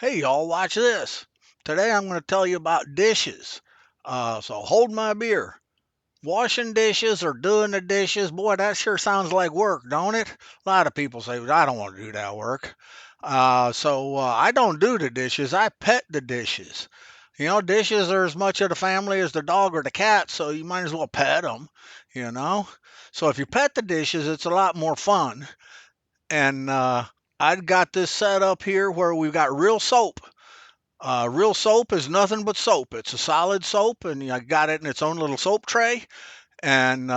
Hey y'all, watch this. Today I'm going to tell you about dishes. So hold my beer. Washing dishes or doing the dishes, boy, that sure sounds like work, don't it? A lot of people say, "Well, I don't want to do that work." I don't do the dishes, I pet the dishes. Dishes are as much of the family as the dog or the cat, so you might as well pet them, you know? So if you pet the dishes, it's a lot more fun. And I've got this set up here where we've got real soap. Real soap is nothing but soap. It's a solid soap, and I got it in its own little soap tray. And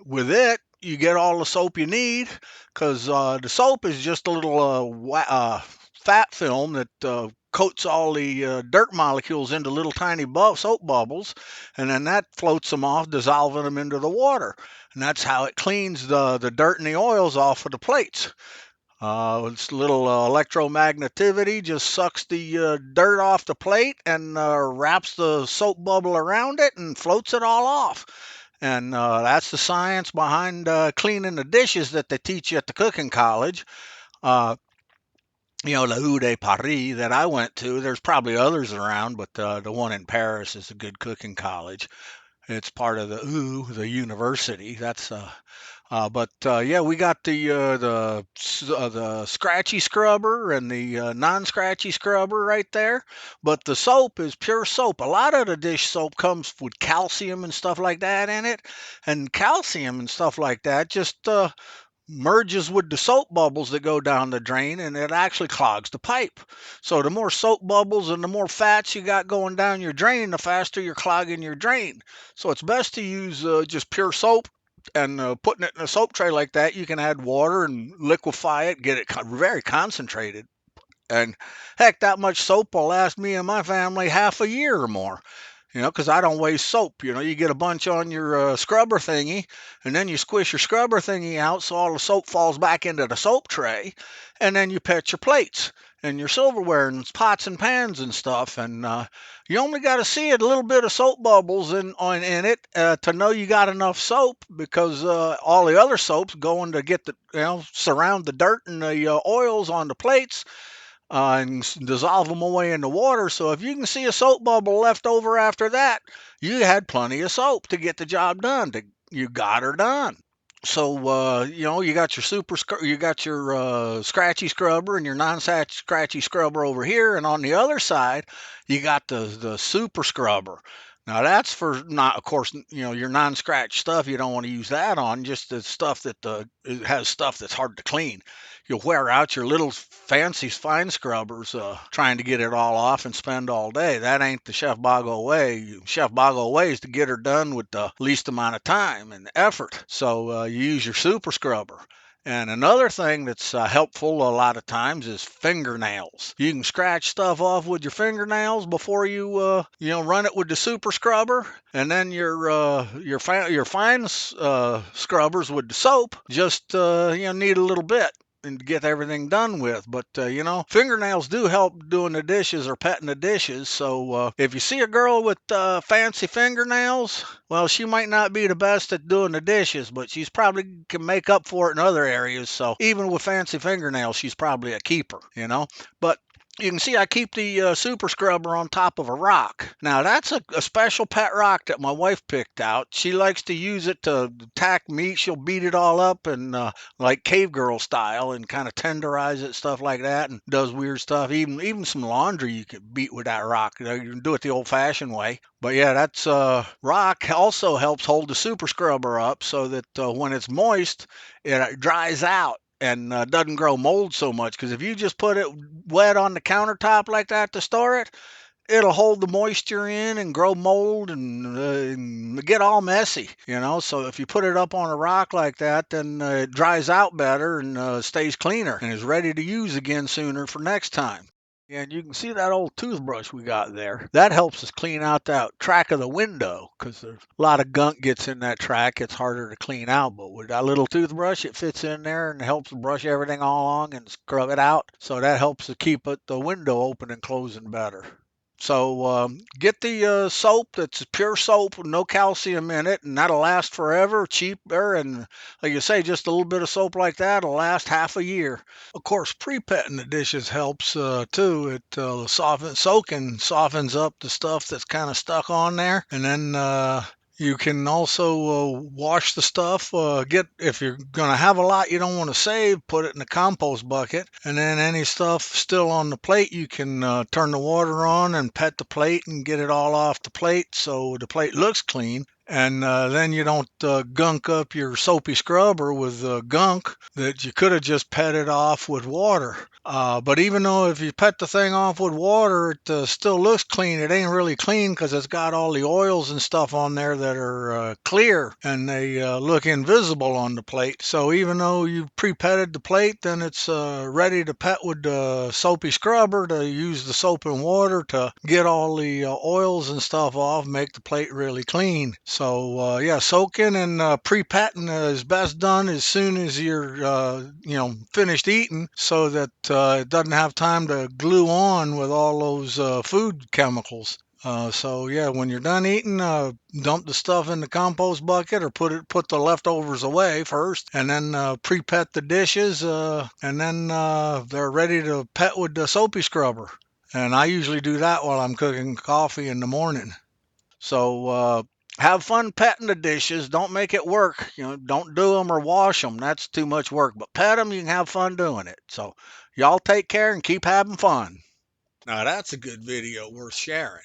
with it, you get all the soap you need because the soap is just a little fat film that coats all the dirt molecules into little tiny soap bubbles, and then that floats them off, dissolving them into the water. And that's how it cleans the dirt and the oils off of the plates. It's a little electromagnetivity just sucks the dirt off the plate and wraps the soap bubble around it and floats it all off. And that's the science behind cleaning the dishes that they teach you at the cooking college. Uh, the Eau de Paris that I went to, there's probably others around, but the one in Paris is a good cooking college. It's part of the university. But yeah, we got the scratchy scrubber and the non-scratchy scrubber right there. But the soap is pure soap. A lot of the dish soap comes with calcium and stuff like that in it, and calcium and stuff like that just merges with the soap bubbles that go down the drain, and it actually clogs the pipe. So the more soap bubbles and the more fats you got going down your drain, the faster you're clogging your drain. So it's best to use just pure soap. And putting it in a soap tray like that, you can add water and liquefy it, get it very concentrated. And heck, that much soap will last me and my family half a year or more. Because I don't waste soap. You get a bunch on your scrubber thingy, and then you squish your scrubber thingy out so all the soap falls back into the soap tray, and then you pet your plates and your silverware and pots and pans and stuff. And you only got to see it a little bit of soap bubbles in it to know you got enough soap because all the other soaps going to get surround the dirt and the oils on the plates and dissolve them away in the water. So if you can see a soap bubble left over after that, you had plenty of soap to get the job done. You got her done. So you got your you got your scratchy scrubber and your non-scratchy scrubber over here, and on the other side, you got the super scrubber. Now that's for not, of course, your non-scratch stuff. You don't want to use that on just the stuff that it has stuff that's hard to clean. You'll wear out your little fancy fine scrubbers trying to get it all off and spend all day. That ain't the Chef Bago way. Chef Bago way is to get her done with the least amount of time and effort. So you use your super scrubber. And another thing that's helpful a lot of times is fingernails. You can scratch stuff off with your fingernails before you run it with the super scrubber, and then your fine scrubbers with the soap just need a little bit and get everything done with. But fingernails do help doing the dishes or petting the dishes. So if you see a girl with fancy fingernails, well, she might not be the best at doing the dishes, but she's probably can make up for it in other areas. So even with fancy fingernails, she's probably a keeper. But you can see I keep the super scrubber on top of a rock. Now, that's a special pet rock that my wife picked out. She likes to use it to tack meat. She'll beat it all up and like cave girl style and kind of tenderize it, stuff like that, and does weird stuff. Even some laundry you can beat with that rock. You can do it the old-fashioned way. But yeah, that's rock also helps hold the super scrubber up so that when it's moist, it dries out and doesn't grow mold so much. Because if you just put it wet on the countertop like that to store it, it'll hold the moisture in and grow mold and get all messy. So if you put it up on a rock like that, then it dries out better and stays cleaner and is ready to use again sooner for next time. And you can see that old toothbrush we got there. That helps us clean out that track of the window because there's a lot of gunk gets in that track. It's harder to clean out. But with that little toothbrush, it fits in there and helps brush everything all along and scrub it out. So that helps to keep the window open and closing better. So get the soap that's pure soap with no calcium in it, and that'll last forever, cheaper, and like you say, just a little bit of soap like that'll last half a year. Of course, pre-petting the dishes helps too. It softens up the stuff that's kind of stuck on there, and then you can also wash the stuff. Get if you're gonna have a lot you don't want to save, put it in the compost bucket, and then any stuff still on the plate, you can turn the water on and pet the plate and get it all off the plate so the plate looks clean. And then you don't gunk up your soapy scrubber with gunk that you could have just pet it off with water. But even though if you pet the thing off with water, it still looks clean. It ain't really clean because it's got all the oils and stuff on there that are clear and they look invisible on the plate. So even though you pre-petted the plate, then it's ready to pet with the soapy scrubber to use the soap and water to get all the oils and stuff off, make the plate really clean. So yeah, soaking and pre-petting is best done as soon as you're finished eating, so that it doesn't have time to glue on with all those food chemicals. So yeah, when you're done eating, dump the stuff in the compost bucket or put the leftovers away first, and then pre-pet the dishes, and then they're ready to pet with the soapy scrubber. And I usually do that while I'm cooking coffee in the morning. So have fun petting the dishes. Don't make it work. Don't do them or wash them. That's too much work. But pet them, you can have fun doing it. So y'all take care and keep having fun. Now that's a good video worth sharing.